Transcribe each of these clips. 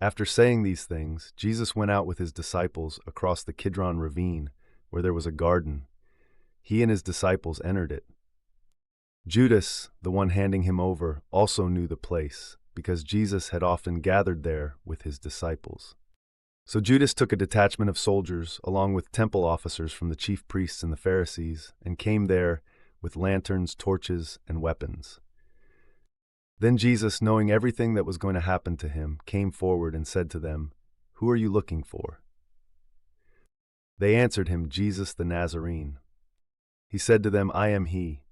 After saying these things, Jesus went out with his disciples across the Kidron Ravine, where there was a garden. He and his disciples entered it. Judas, the one handing him over, also knew the place, because Jesus had often gathered there with his disciples. So Judas took a detachment of soldiers, along with temple officers from the chief priests and the Pharisees, and came there with lanterns, torches, and weapons. Then Jesus, knowing everything that was going to happen to him, came forward and said to them, "Who are you looking for?" They answered him, "Jesus the Nazarene." He said to them, "I am he."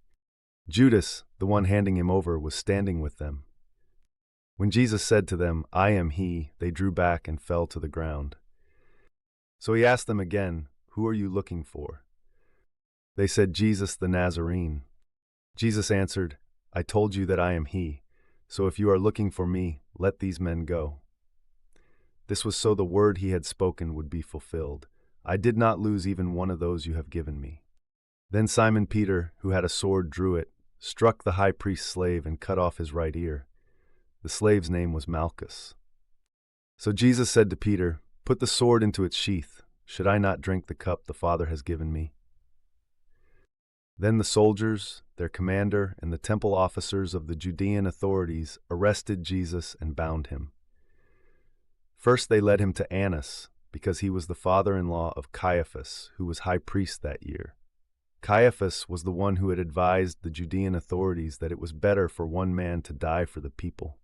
Judas, the one handing him over, was standing with them. When Jesus said to them, "I am he," they drew back and fell to the ground. So he asked them again, "Who are you looking for?" They said, "Jesus the Nazarene." Jesus answered, "I told you that I am he. So if you are looking for me, let these men go." This was so the word he had spoken would be fulfilled. "I did not lose even one of those you have given me." Then Simon Peter, who had a sword, drew it, struck the high priest's slave, and cut off his right ear. The slave's name was Malchus. So Jesus said to Peter, "Put the sword into its sheath. Should I not drink the cup the Father has given me?" Then the soldiers, their commander, and the temple officers of the Judean authorities arrested Jesus and bound him. First they led him to Annas, because he was the father-in-law of Caiaphas, who was high priest that year. Caiaphas was the one who had advised the Judean authorities that it was better for one man to die for the people.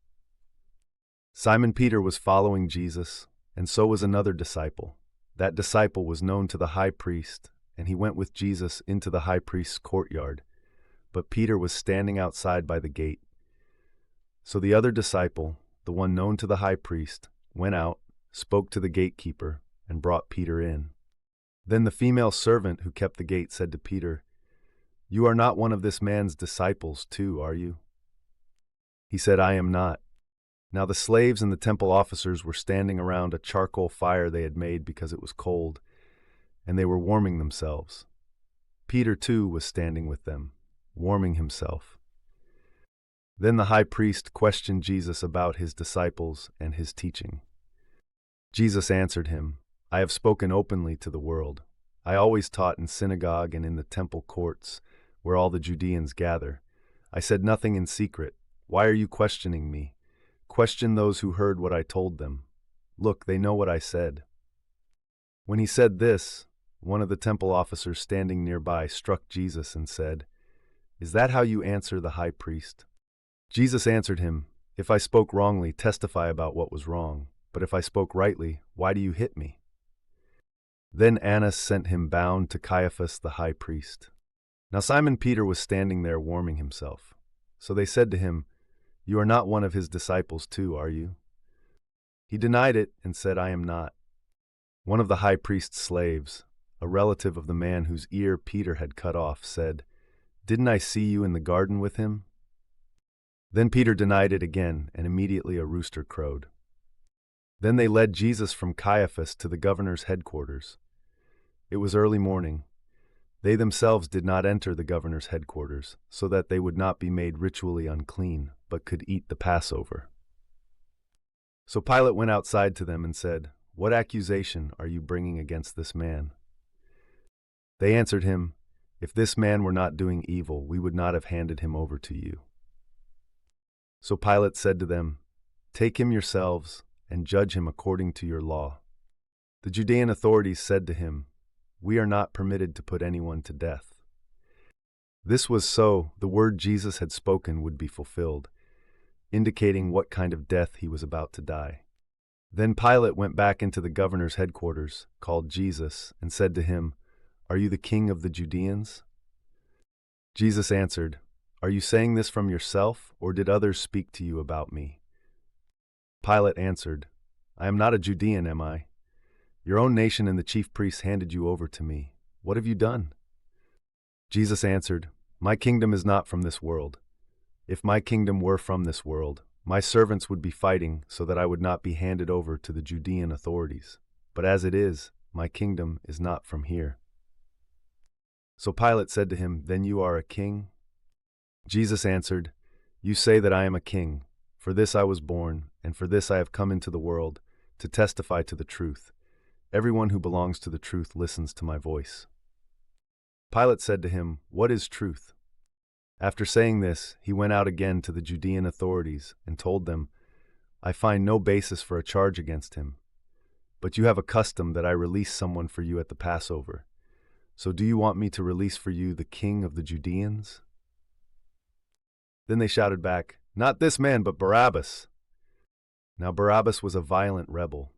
Simon Peter was following Jesus, and so was another disciple. That disciple was known to the high priest, and he went with Jesus into the high priest's courtyard, but Peter was standing outside by the gate. So the other disciple, the one known to the high priest, went out, spoke to the gatekeeper, and brought Peter in. Then the female servant who kept the gate said to Peter, "You are not one of this man's disciples, too, are you?" He said, "I am not." Now the slaves and the temple officers were standing around a charcoal fire they had made because it was cold, and they were warming themselves. Peter, too, was standing with them, warming himself. Then the high priest questioned Jesus about his disciples and his teaching. Jesus answered him, "I have spoken openly to the world. I always taught in synagogue and in the temple courts, where all the Judeans gather. I said nothing in secret. Why are you questioning me? Question those who heard what I told them. Look, they know what I said." When he said this, one of the temple officers standing nearby struck Jesus and said, "Is that how you answer the high priest?" Jesus answered him, "If I spoke wrongly, testify about what was wrong. But if I spoke rightly, why do you hit me?" Then Annas sent him bound to Caiaphas the high priest. Now Simon Peter was standing there warming himself. So they said to him, "You are not one of his disciples too, are you?" He denied it and said, "I am not." One of the high priest's slaves, a relative of the man whose ear Peter had cut off, said, "Didn't I see you in the garden with him?" Then Peter denied it again, and immediately a rooster crowed. Then they led Jesus from Caiaphas to the governor's headquarters. It was early morning. They themselves did not enter the governor's headquarters, so that they would not be made ritually unclean, but could eat the Passover. So Pilate went outside to them and said, "What accusation are you bringing against this man?" They answered him, "If this man were not doing evil, we would not have handed him over to you." So Pilate said to them, "Take him yourselves and judge him according to your law." The Judean authorities said to him, "We are not permitted to put anyone to death." This was so the word Jesus had spoken would be fulfilled, indicating what kind of death he was about to die. Then Pilate went back into the governor's headquarters, called Jesus, and said to him, "Are you the king of the Judeans?" Jesus answered, "Are you saying this from yourself, or did others speak to you about me?" Pilate answered, "I am not a Judean, am I? Your own nation and the chief priests handed you over to me. What have you done?" Jesus answered, "My kingdom is not from this world. If my kingdom were from this world, my servants would be fighting so that I would not be handed over to the Judean authorities. But as it is, my kingdom is not from here." So Pilate said to him, "Then you are a king?" Jesus answered, "You say that I am a king. For this I was born, and for this I have come into the world, to testify to the truth. Everyone who belongs to the truth listens to my voice." Pilate said to him, "What is truth?" After saying this, he went out again to the Judean authorities and told them, "I find no basis for a charge against him. But you have a custom that I release someone for you at the Passover. So do you want me to release for you the king of the Judeans?" Then they shouted back, "Not this man, but Barabbas." Now Barabbas was a violent rebel,